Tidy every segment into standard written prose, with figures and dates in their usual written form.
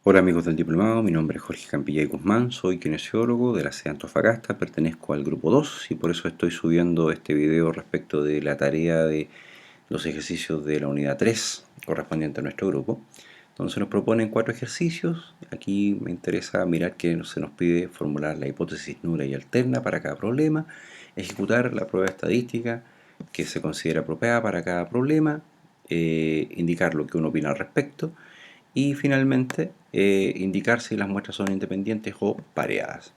Hola amigos del diplomado, mi nombre es Jorge Campilla y Guzmán, soy kinesiólogo de la sede Antofagasta, pertenezco al grupo 2 y por eso estoy subiendo este video respecto de la tarea de los ejercicios de la unidad 3 correspondiente a nuestro grupo, donde se nos proponen 4 ejercicios. Aquí me interesa mirar que se nos pide formular la hipótesis nula y alterna para cada problema, ejecutar la prueba estadística que se considera apropiada para cada problema, indicar lo que uno opina al respecto y finalmente indicar si las muestras son independientes o pareadas.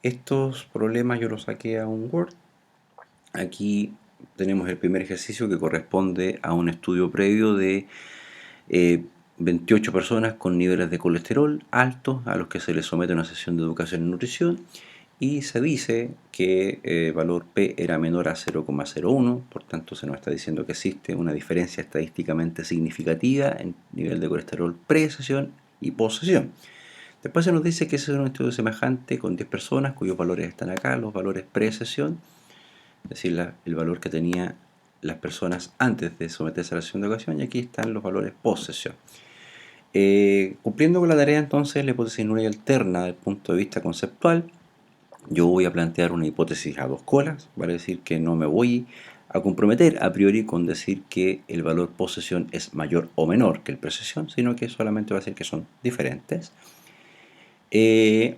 Estos problemas yo los saqué a un Word. Aquí tenemos el primer ejercicio que corresponde a un estudio previo de 28 personas con niveles de colesterol altos a los que se les somete a una sesión de educación en nutrición y se dice que el valor P era menor a 0,01, por tanto se nos está diciendo que existe una diferencia estadísticamente significativa en nivel de colesterol pre-sesión y post-sesión. Después se nos dice que ese es un estudio semejante con 10 personas cuyos valores están acá, los valores pre-sesión, es decir, el valor que tenían las personas antes de someterse a la sesión de educación, y aquí están los valores post-sesión. Cumpliendo con la tarea entonces, la hipótesis nula y alterna desde el punto de vista conceptual, yo voy a plantear una hipótesis a dos colas, vale decir que no me voy a comprometer a priori con decir que el valor post-sesión es mayor o menor que el pre-sesión, sino que solamente va a decir que son diferentes. Y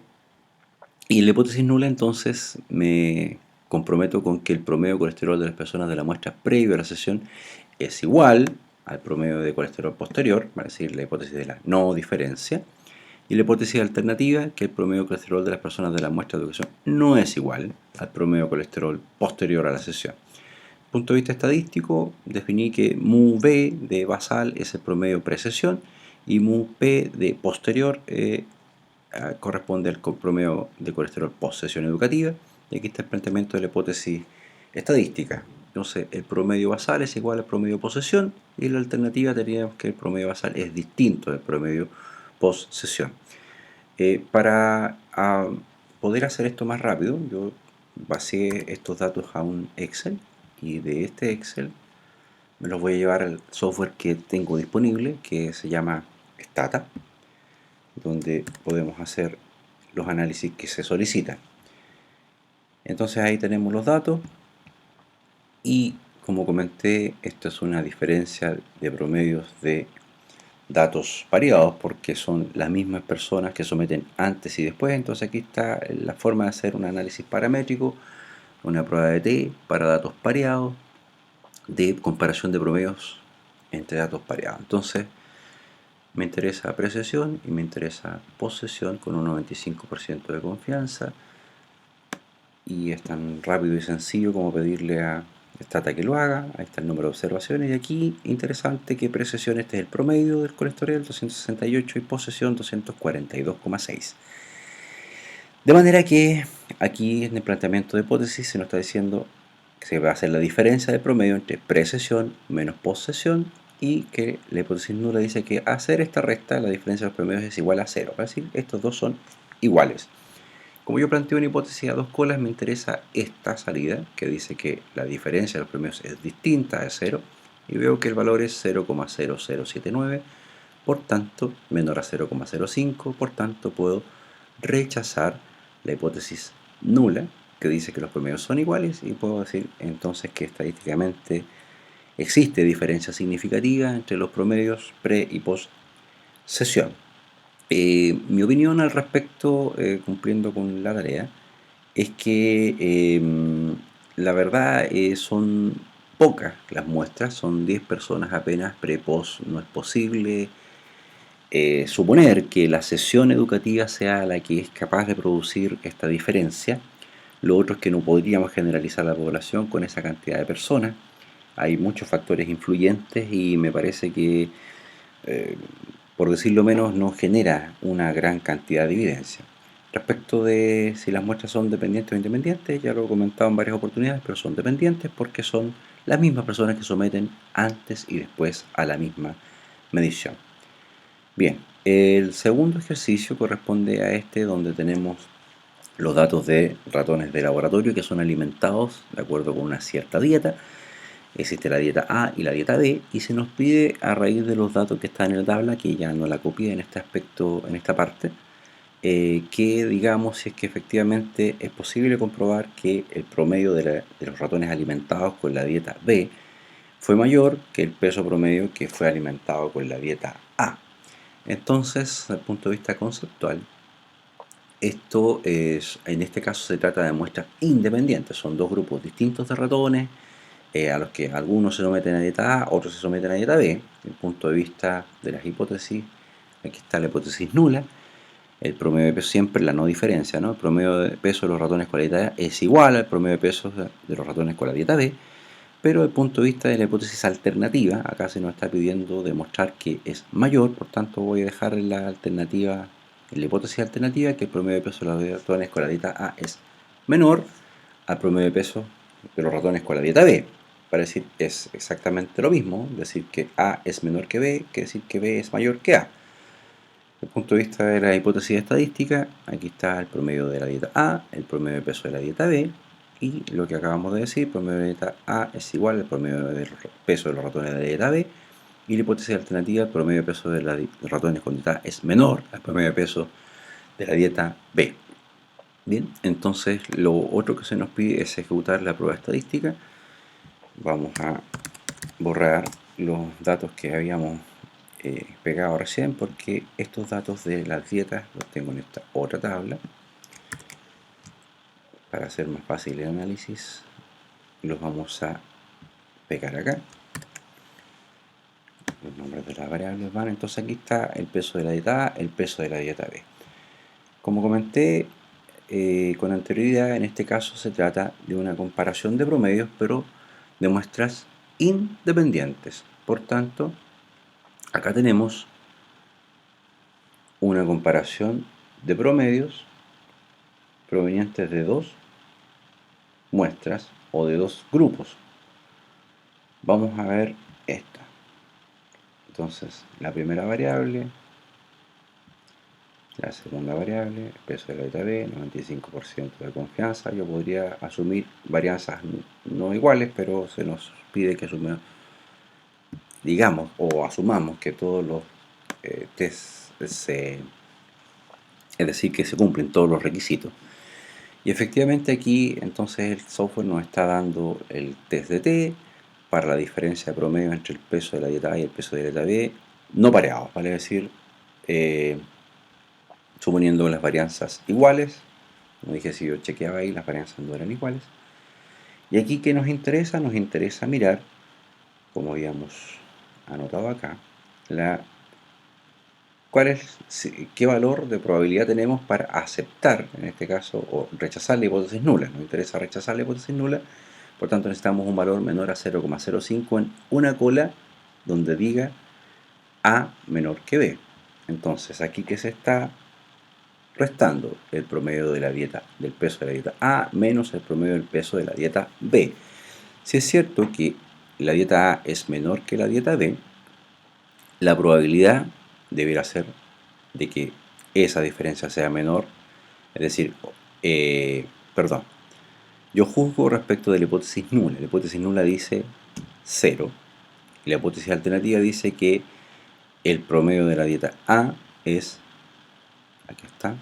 en la hipótesis nula entonces me comprometo con que el promedio de colesterol de las personas de la muestra previa a la sesión es igual al promedio de colesterol posterior, vale decir la hipótesis de la no diferencia. Y la hipótesis alternativa, que el promedio de colesterol de las personas de la muestra de educación no es igual al promedio de colesterol posterior a la sesión. Desde el punto de vista estadístico, definí que mu B de basal es el promedio pre-sesión y mu P de posterior corresponde al promedio de colesterol post-sesión educativa. Y aquí está el planteamiento de la hipótesis estadística. Entonces, el promedio basal es igual al promedio post-sesión y la alternativa teníamos que el promedio basal es distinto del promedio post-sesión. Para poder hacer esto más rápido, yo basé estos datos a un Excel y de este Excel me los voy a llevar al software que tengo disponible, que se llama Stata, donde podemos hacer los análisis que se solicitan. Entonces ahí tenemos los datos y, como comenté, esto es una diferencia de promedios de datos variados porque son las mismas personas que someten antes y después. Entonces aquí está la forma de hacer un análisis paramétrico, una prueba de T para datos pareados de comparación de promedios entre datos pareados. Entonces me interesa pre-sesión y me interesa post-sesión con un 95% de confianza, y es tan rápido y sencillo como pedirle a Stata que lo haga. Ahí está el número de observaciones y aquí interesante que pre-sesión este es el promedio del colesterol 268 y post-sesión 242,6. De manera que aquí en el planteamiento de hipótesis se nos está diciendo que se va a hacer la diferencia de promedio entre pre-sesión menos post-sesión y que la hipótesis nula dice que hacer esta recta la diferencia de los promedios es igual a 0. Es decir, estos dos son iguales. Como yo planteo una hipótesis a dos colas, me interesa esta salida que dice que la diferencia de los promedios es distinta de 0 y veo que el valor es 0,0079, por tanto menor a 0,05, por tanto puedo rechazar la hipótesis nula que dice que los promedios son iguales y puedo decir entonces que estadísticamente existe diferencia significativa entre los promedios pre y post sesión. Mi opinión al respecto, cumpliendo con la tarea, es que la verdad son pocas las muestras, son 10 personas apenas pre-post. No es posible suponer que la sesión educativa sea la que es capaz de producir esta diferencia. Lo otro es que no podríamos generalizar la población con esa cantidad de personas. Hay muchos factores influyentes y me parece que por decirlo menos, no genera una gran cantidad de evidencia. Respecto de si las muestras son dependientes o independientes, ya lo he comentado en varias oportunidades, pero son dependientes porque son las mismas personas que someten antes y después a la misma medición. Bien, el segundo ejercicio corresponde a este, donde tenemos los datos de ratones de laboratorio que son alimentados de acuerdo con una cierta dieta Existe la dieta A y la dieta B, y se nos pide, a raíz de los datos que están en la tabla, que ya no la copié en este aspecto, en esta parte, que digamos si es que efectivamente es posible comprobar que el promedio de los ratones alimentados con la dieta B fue mayor que el peso promedio que fue alimentado con la dieta A. Entonces, desde el punto de vista conceptual, esto es, en este caso se trata de muestras independientes, son dos grupos distintos de ratones, a los que algunos se someten a dieta A, otros se someten a dieta B. Desde el punto de vista de las hipótesis, aquí está la hipótesis nula, el promedio de peso, siempre la no diferencia, ¿no? El promedio de peso de los ratones con la dieta A es igual al promedio de peso de los ratones con la dieta B, pero desde el punto de vista de la hipótesis alternativa, acá se nos está pidiendo demostrar que es mayor, por tanto voy a dejar en la alternativa, en la hipótesis alternativa, que el promedio de peso de los ratones con la dieta A es menor al promedio de peso de los ratones con la dieta B. Para decir es exactamente lo mismo, decir que A es menor que B, que decir que B es mayor que A. Desde el punto de vista de la hipótesis estadística, aquí está el promedio de la dieta A, el promedio de peso de la dieta B, y lo que acabamos de decir, el promedio de la dieta A es igual al promedio de peso de los ratones de la dieta B, y la hipótesis alternativa, el promedio de peso de los ratones con dieta A es menor al promedio de peso de la dieta B. Bien, entonces lo otro que se nos pide es ejecutar la prueba estadística. Vamos a borrar los datos que habíamos pegado recién, porque estos datos de las dietas los tengo en esta otra tabla. Para hacer más fácil el análisis, los vamos a pegar acá. Los nombres de las variables van, entonces aquí está el peso de la dieta A, el peso de la dieta B. Como comenté con anterioridad, en este caso se trata de una comparación de promedios, pero de muestras independientes. Por tanto, acá tenemos una comparación de promedios provenientes de dos muestras o de dos grupos. Vamos a ver esta. Entonces, la primera variable, la segunda variable, el peso de la dieta B, 95% de confianza. Yo podría asumir varianzas no iguales, pero se nos pide que asumamos, digamos, o asumamos que todos los tests es decir, que se cumplen todos los requisitos. Y efectivamente aquí entonces el software nos está dando el test de T para la diferencia de promedio entre el peso de la dieta A y el peso de la dieta B, no pareados, vale decir, suponiendo las varianzas iguales. Como dije, si yo chequeaba ahí, las varianzas no eran iguales. Y aquí, ¿qué nos interesa? Nos interesa mirar, como habíamos anotado acá, qué valor de probabilidad tenemos para aceptar, en este caso, o rechazar la hipótesis nula. Nos interesa rechazar la hipótesis nula, por tanto necesitamos un valor menor a 0,05 en una cola donde diga A menor que B. Entonces, aquí que se está restando el promedio de la dieta, del peso de la dieta A menos el promedio del peso de la dieta B. Si es cierto que la dieta A es menor que la dieta B, la probabilidad deberá ser de que esa diferencia sea menor, es decir, perdón, yo juzgo respecto de la hipótesis nula. La hipótesis nula dice 0 y la hipótesis alternativa dice que el promedio de la dieta A es, aquí está,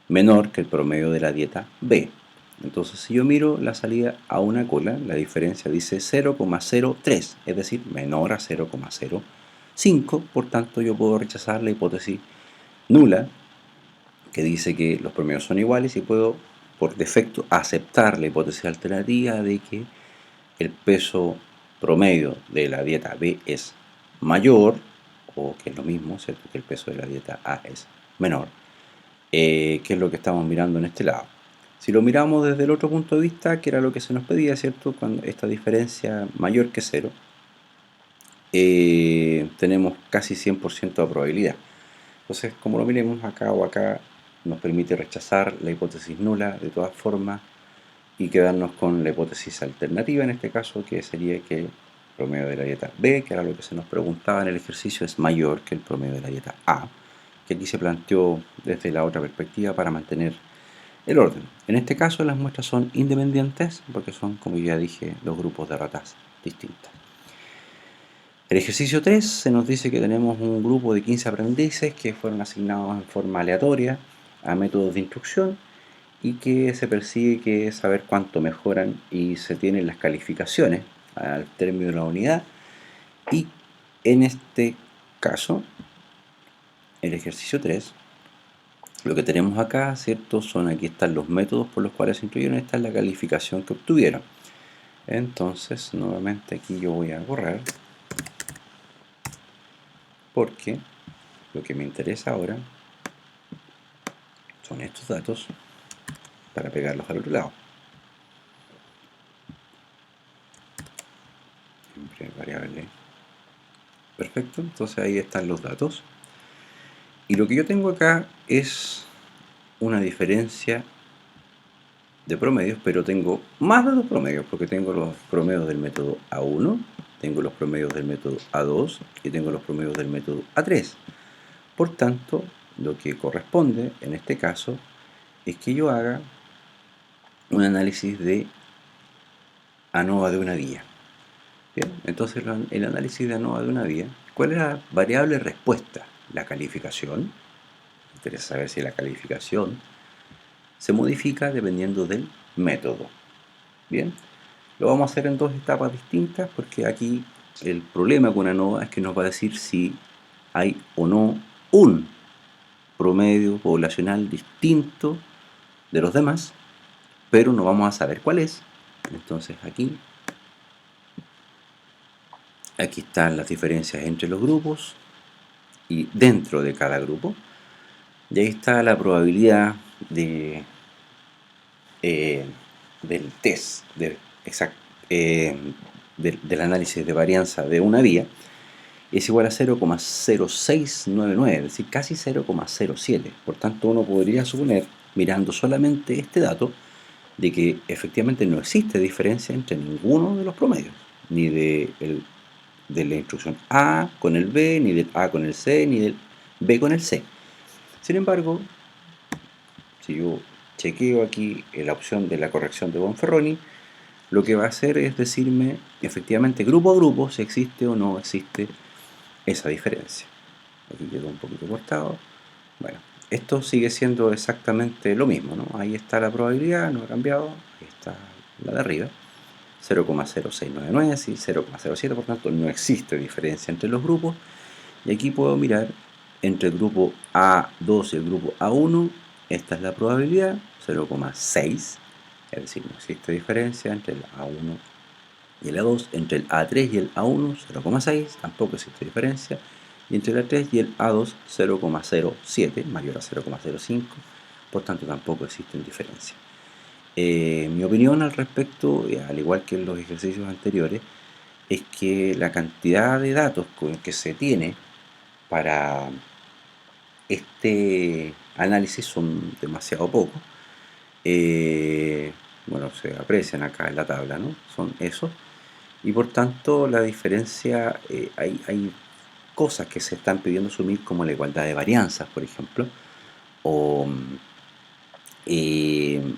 menor que el promedio de la dieta B. Entonces, si yo miro la salida a una cola, la diferencia dice 0,03, es decir, menor a 0,05, por tanto yo puedo rechazar la hipótesis nula, que dice que los promedios son iguales, y puedo por defecto aceptar la hipótesis alternativa de que el peso promedio de la dieta B es mayor, o que es lo mismo, ¿cierto?, que el peso de la dieta A es menor, que es lo que estamos mirando en este lado. Si lo miramos desde el otro punto de vista, que era lo que se nos pedía, ¿cierto?, cuando esta diferencia mayor que 0, tenemos casi 100% de probabilidad. Entonces, como lo miremos acá o acá, nos permite rechazar la hipótesis nula de todas formas y quedarnos con la hipótesis alternativa, en este caso, que sería que el promedio de la dieta B, que era lo que se nos preguntaba en el ejercicio, es mayor que el promedio de la dieta A, que aquí se planteó desde la otra perspectiva para mantener el orden. En este caso las muestras son independientes porque son, como ya dije, dos grupos de ratas distintas. El ejercicio 3 se nos dice que tenemos un grupo de 15 aprendices que fueron asignados en forma aleatoria a métodos de instrucción y que se persigue que saber cuánto mejoran y se tienen las calificaciones al término de la unidad. Y en este caso, el ejercicio 3, lo que tenemos acá, ¿cierto? Aquí están los métodos por los cuales se incluyeron, esta es la calificación que obtuvieron. Entonces, nuevamente aquí yo voy a borrar, porque lo que me interesa ahora son estos datos para pegarlos al otro lado. Siempre variable. Perfecto, entonces ahí están los datos. Y lo que yo tengo acá es una diferencia de promedios, pero tengo más de dos promedios, porque tengo los promedios del método A1, tengo los promedios del método A2 y tengo los promedios del método A3. Por tanto, lo que corresponde en este caso es que yo haga un análisis de ANOVA de una vía. Bien, entonces el análisis de ANOVA de una vía, ¿cuál es la variable respuesta? La calificación. Me interesa saber si la calificación se modifica dependiendo del método. Bien, lo vamos a hacer en dos etapas distintas porque aquí el problema con ANOVA es que nos va a decir si hay o no un promedio poblacional distinto de los demás, pero no vamos a saber cuál es. Entonces aquí están las diferencias entre los grupos y dentro de cada grupo. Y ahí está la probabilidad del test, del análisis de varianza de una vía, es igual a 0,0699, es decir, casi 0,07. Por tanto, uno podría suponer, mirando solamente este dato, de que efectivamente no existe diferencia entre ninguno de los promedios, ni de la instrucción A con el B, ni del A con el C, ni del B con el C. Sin embargo, si yo chequeo aquí la opción de la corrección de Bonferroni, lo que va a hacer es decirme efectivamente grupo a grupo si existe o no existe esa diferencia. Aquí quedó un poquito cortado. Bueno, esto sigue siendo exactamente lo mismo, ¿no? Ahí está la probabilidad, no ha cambiado. Ahí está la de arriba. 0,0699 y 0,07, por tanto no existe diferencia entre los grupos. Y aquí puedo mirar entre el grupo A2 y el grupo A1. Esta es la probabilidad, 0,6. Es decir, no existe diferencia entre el A1 y el A2. Entre el A3 y el A1, 0,6. Tampoco existe diferencia. Y entre el A3 y el A2, 0,07, mayor a 0,05. Por tanto, tampoco existen diferencias. Mi opinión al respecto, al igual que en los ejercicios anteriores, es que la cantidad de datos que se tiene para este análisis son demasiado pocos. Bueno, se aprecian acá en la tabla, ¿no? Son esos. Y por tanto, la diferencia, hay cosas que se están pidiendo asumir, como la igualdad de varianzas, por ejemplo, o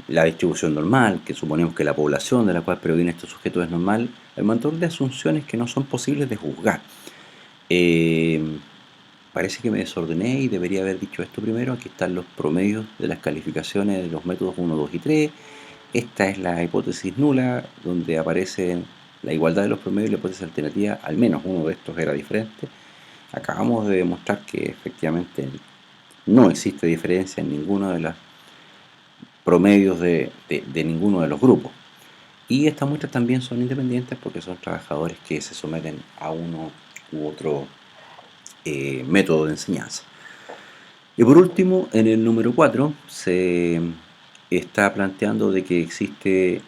la distribución normal, que suponemos que la población de la cual proviene este sujeto es normal, el montón de asunciones que no son posibles de juzgar. Parece que me desordené y debería haber dicho esto primero. Aquí están los promedios de las calificaciones de los métodos 1, 2 y 3. Esta es la hipótesis nula, donde aparece la igualdad de los promedios y la hipótesis alternativa. Al menos uno de estos era diferente. Acabamos de demostrar que efectivamente no existe diferencia en ninguno de los promedios de ninguno de los grupos. Y estas muestras también son independientes porque son trabajadores que se someten a uno u otro método de enseñanza. Y por último, en el número 4 se está planteando de que existe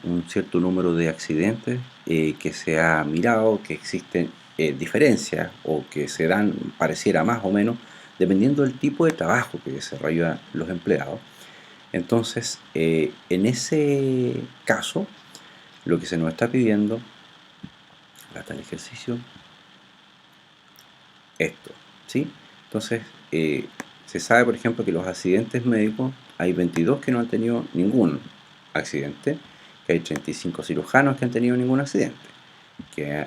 un cierto número de accidentes que se ha mirado, que existen diferencias o que se dan, pareciera más o menos, dependiendo del tipo de trabajo que desarrollan los empleados. Entonces, en ese caso, lo que se nos está pidiendo, hasta el ejercicio, esto, ¿sí? Entonces, se sabe, por ejemplo, que los accidentes médicos, hay 22 que no han tenido ningún accidente, que hay 35 cirujanos que han tenido ningún accidente. que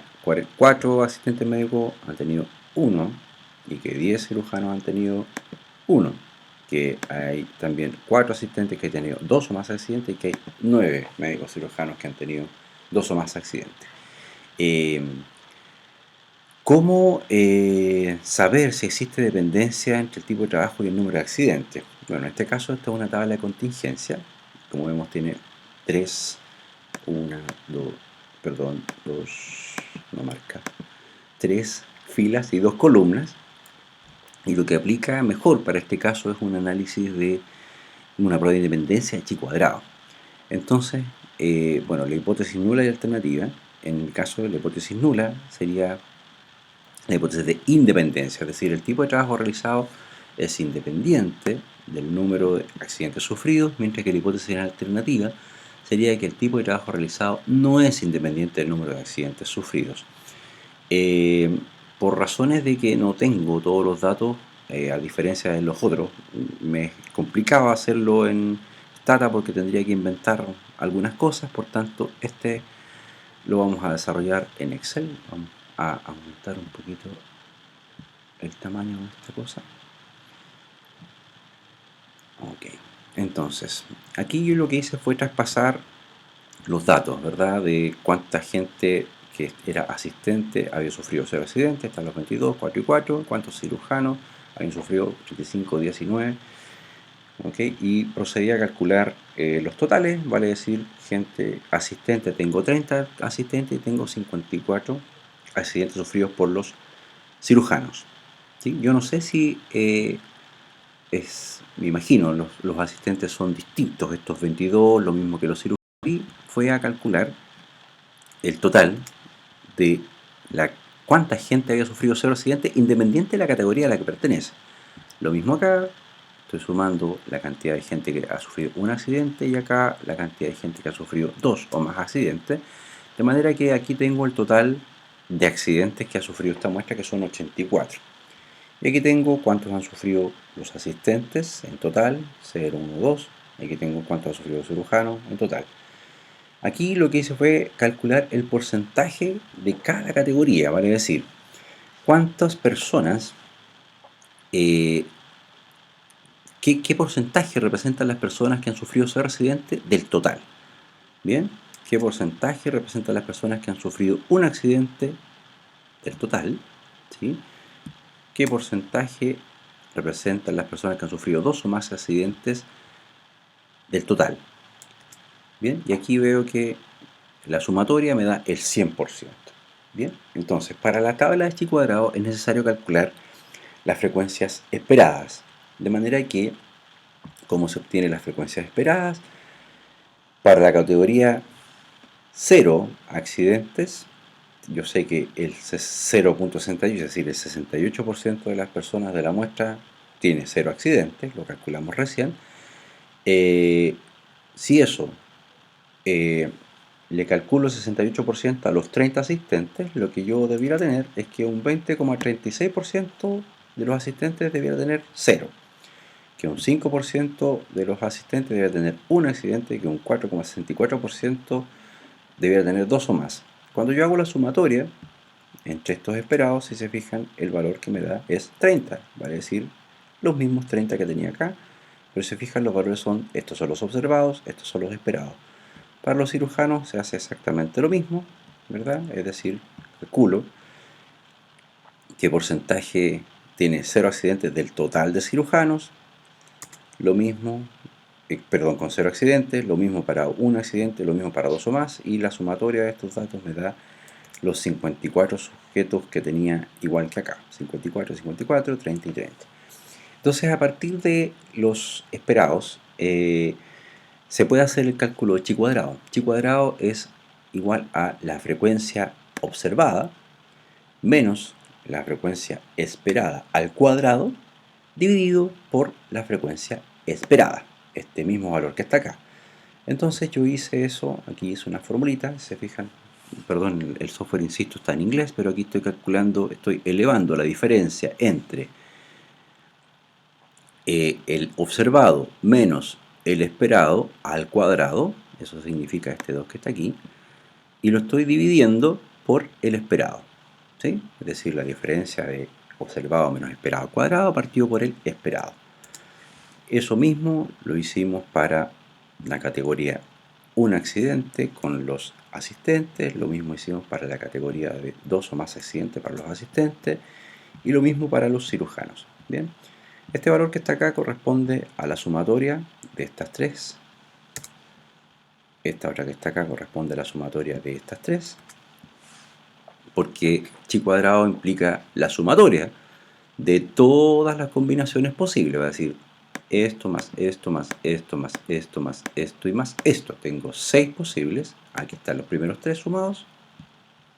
4 asistentes médicos han tenido 1 y que 10 cirujanos han tenido 1, que hay también 4 asistentes que han tenido 2 o más accidentes y que hay 9 médicos cirujanos que han tenido 2 o más accidentes. ¿Cómo saber si existe dependencia entre el tipo de trabajo y el número de accidentes? Bueno, en este caso esta es una tabla de contingencia. Como vemos tiene 3, 1, 2, perdón, 2, no marca, 3 filas y 2 columnas. Y lo que aplica mejor para este caso es un análisis de una prueba de independencia de chi cuadrado. Entonces, bueno, la hipótesis nula y alternativa, en el caso de la hipótesis nula, sería la hipótesis de independencia, es decir, el tipo de trabajo realizado es independiente del número de accidentes sufridos, mientras que la hipótesis alternativa sería que el tipo de trabajo realizado no es independiente del número de accidentes sufridos. Por razones de que no tengo todos los datos, a diferencia de los otros, me complicaba hacerlo en Stata porque tendría que inventar algunas cosas, por tanto este lo vamos a desarrollar en Excel. Vamos a aumentar un poquito el tamaño de esta cosa. Ok, entonces aquí yo lo que hice fue traspasar los datos, ¿verdad? De cuánta gente que era asistente había sufrido 0 accidentes, están los 22, 4 y 4, cuántos cirujanos habían sufrido 35, 19, ¿ok? Y procedí a calcular los totales, vale decir, gente asistente, tengo 30 asistentes y tengo 54 accidentes sufridos por los cirujanos, ¿sí? Yo no sé si me imagino, los asistentes son distintos, estos 22, lo mismo que los cirujanos, y fue a calcular el total de cuánta gente había sufrido 0 accidentes independiente de la categoría a la que pertenece. Lo mismo acá, estoy sumando la cantidad de gente que ha sufrido un accidente y acá la cantidad de gente que ha sufrido 2 o más accidentes, de manera que aquí tengo el total de accidentes que ha sufrido esta muestra, que son 84. Y aquí tengo cuántos han sufrido los asistentes en total, 0, 1, 2. Aquí tengo cuántos han sufrido los cirujanos en total. Aquí lo que hice fue calcular el porcentaje de cada categoría, vale decir, cuántas personas, qué porcentaje representan las personas que han sufrido ese accidente del total. Bien, qué porcentaje representan las personas que han sufrido un accidente del total, ¿sí? Qué porcentaje representan las personas que han sufrido 2 o más accidentes del total. Bien, y aquí veo que la sumatoria me da el 100%. Bien, entonces para la tabla de chi cuadrado es necesario calcular las frecuencias esperadas, de manera que, ¿cómo se obtienen las frecuencias esperadas? Para la categoría 0 accidentes, yo sé que el 0.68, es decir, el 68% de las personas de la muestra tiene 0 accidentes, lo calculamos recién. Si eso le calculo 68% a los 30 asistentes, lo que yo debiera tener es que un 20,36% de los asistentes debiera tener 0, que un 5% de los asistentes debiera tener un accidente y que un 4,64% debiera tener 2 o más. Cuando yo hago la sumatoria entre estos esperados, si se fijan, el valor que me da es 30, vale decir, los mismos 30 que tenía acá, pero si se fijan, los valores son, estos son los observados, estos son los esperados. Para los cirujanos se hace exactamente lo mismo, ¿verdad? Es decir, calculo qué porcentaje tiene 0 accidentes del total de cirujanos, lo mismo, perdón, con 0 accidentes, lo mismo para un accidente, lo mismo para 2 o más, y la sumatoria de estos datos me da los 54 sujetos que tenía igual que acá, 54, 54, 30 y 30. Entonces, a partir de los esperados, se puede hacer el cálculo de chi cuadrado. Chi cuadrado es igual a la frecuencia observada menos la frecuencia esperada al cuadrado dividido por la frecuencia esperada, este mismo valor que está acá. Entonces yo hice eso, aquí hice una formulita, se fijan, perdón, el software, insisto, está en inglés, pero aquí estoy calculando, estoy elevando la diferencia entre el observado menos el esperado al cuadrado, eso significa este 2 que está aquí, y lo estoy dividiendo por el esperado, ¿sí? Es decir, la diferencia de observado menos esperado al cuadrado partido por el esperado. Eso mismo lo hicimos para la categoría un accidente con los asistentes, lo mismo hicimos para la categoría de 2 o más accidentes para los asistentes y lo mismo para los cirujanos. Bien, este valor que está acá corresponde a la sumatoria de estas tres. Esta otra que está acá corresponde a la sumatoria de estas tres, porque chi cuadrado implica la sumatoria de todas las combinaciones posibles, va a decir esto más esto más esto más esto más esto y más esto. Tengo 6 posibles. Aquí están los primeros 3 sumados,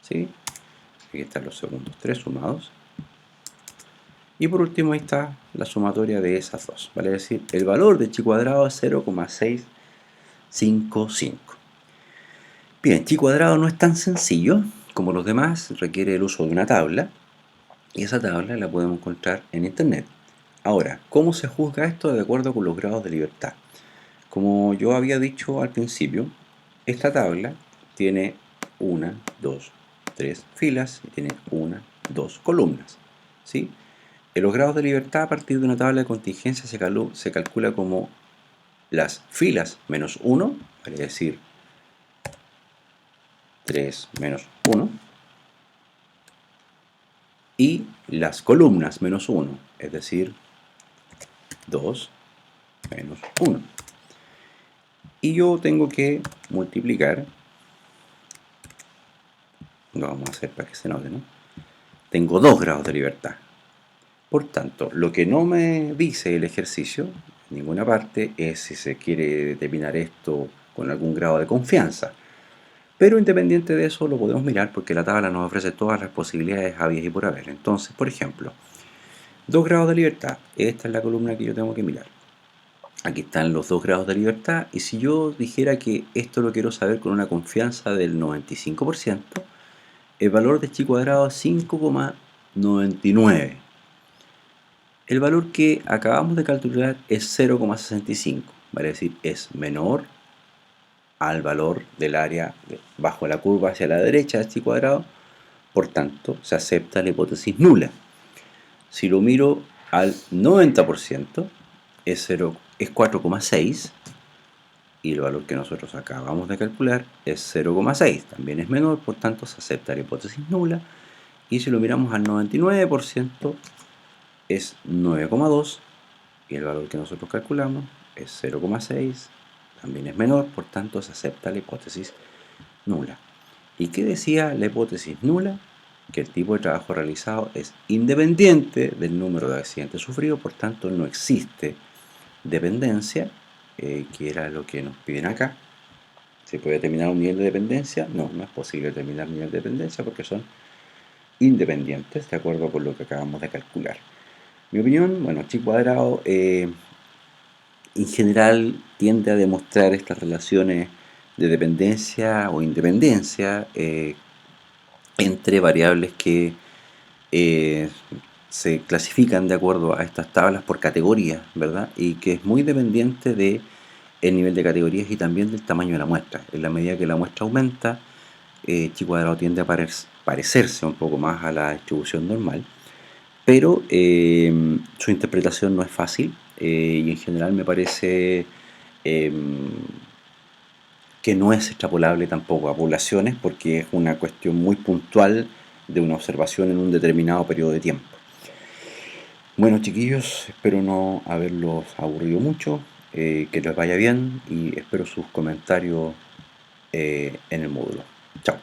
¿sí? Aquí están los segundos 3 sumados. Y por último ahí está la sumatoria de esas dos. Vale decir, el valor de chi cuadrado es 0,655. Bien, chi cuadrado no es tan sencillo como los demás, requiere el uso de una tabla. Y esa tabla la podemos encontrar en internet. Ahora, ¿cómo se juzga esto de acuerdo con los grados de libertad? Como yo había dicho al principio, esta tabla tiene 1, 2, 3 filas y tiene 1, 2 columnas, ¿sí? En los grados de libertad, a partir de una tabla de contingencia, se calcula como las filas menos 1, es decir, 3 menos 1, y las columnas menos 1, es decir, 2 menos 1. Y yo tengo que multiplicar, lo vamos a hacer para que se note, ¿no? Tengo 2 grados de libertad. Por tanto, lo que no me dice el ejercicio, en ninguna parte, es si se quiere determinar esto con algún grado de confianza. Pero independiente de eso, lo podemos mirar porque la tabla nos ofrece todas las posibilidades habidas y por haber. Entonces, por ejemplo, 2 grados de libertad. Esta es la columna que yo tengo que mirar. Aquí están los 2 grados de libertad. Y si yo dijera que esto lo quiero saber con una confianza del 95%, el valor de chi cuadrado es 5,99. El valor que acabamos de calcular es 0,65. Vale decir, es menor al valor del área bajo la curva hacia la derecha de chi cuadrado, por tanto se acepta la hipótesis nula. Si lo miro al 90% es 4,6 y el valor que nosotros acabamos de calcular es 0,6, también es menor, por tanto se acepta la hipótesis nula. Y si lo miramos al 99% es 9,2 y el valor que nosotros calculamos es 0,6, también es menor, por tanto se acepta la hipótesis nula. ¿Y qué decía la hipótesis nula? Que el tipo de trabajo realizado es independiente del número de accidentes sufridos, por tanto no existe dependencia, que era lo que nos piden acá. ¿Se puede determinar un nivel de dependencia? No, no es posible determinar un nivel de dependencia porque son independientes, de acuerdo con lo que acabamos de calcular. Mi opinión, bueno, chi cuadrado en general tiende a demostrar estas relaciones de dependencia o independencia entre variables que se clasifican de acuerdo a estas tablas por categorías, ¿verdad? Y que es muy dependiente del nivel de categorías y también del tamaño de la muestra. En la medida que la muestra aumenta, chi cuadrado tiende a parecerse un poco más a la distribución normal, pero su interpretación no es fácil y en general me parece que no es extrapolable tampoco a poblaciones porque es una cuestión muy puntual de una observación en un determinado periodo de tiempo. Bueno, chiquillos, espero no haberlos aburrido mucho, que les vaya bien y espero sus comentarios en el módulo. Chao.